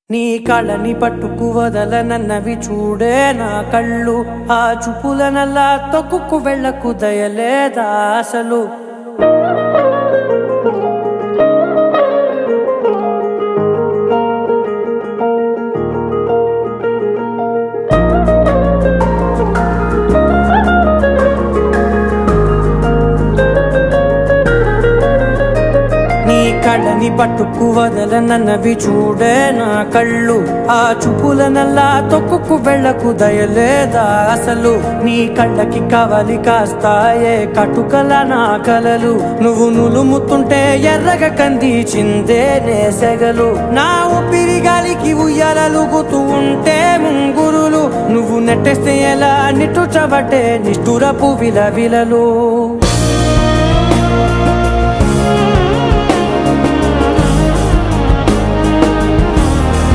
నీ కళ్ళని పట్టుకు వదలనన్నవి చూడే నా కళ్ళు, ఆ చూపులనల్లా తొక్కుకు వెళ్ళకు దయలేదా అసలు. కళ్ళని పట్టుకు వదలనన్నవి చూడే నా కళ్ళు, ఆ చూపులనల్లా తొక్కుకు వెళ్ళకు దయలేదా అసలు. నీ కళ్ళకి కవలి కాస్తాయే కటుకల నా కలలు, నువ్వు నులుముతుంటే ఎర్రగ కందిచిందే నేసెగలు. నా ఊపిరి గాలికి ఉయ్యాలలుగుతూ ఉంటే ముంగురులు, నువ్వు నెట్టేస్తే ఎలా నిట్టుచబట్టే నిష్ఠురపు విలవిలలు.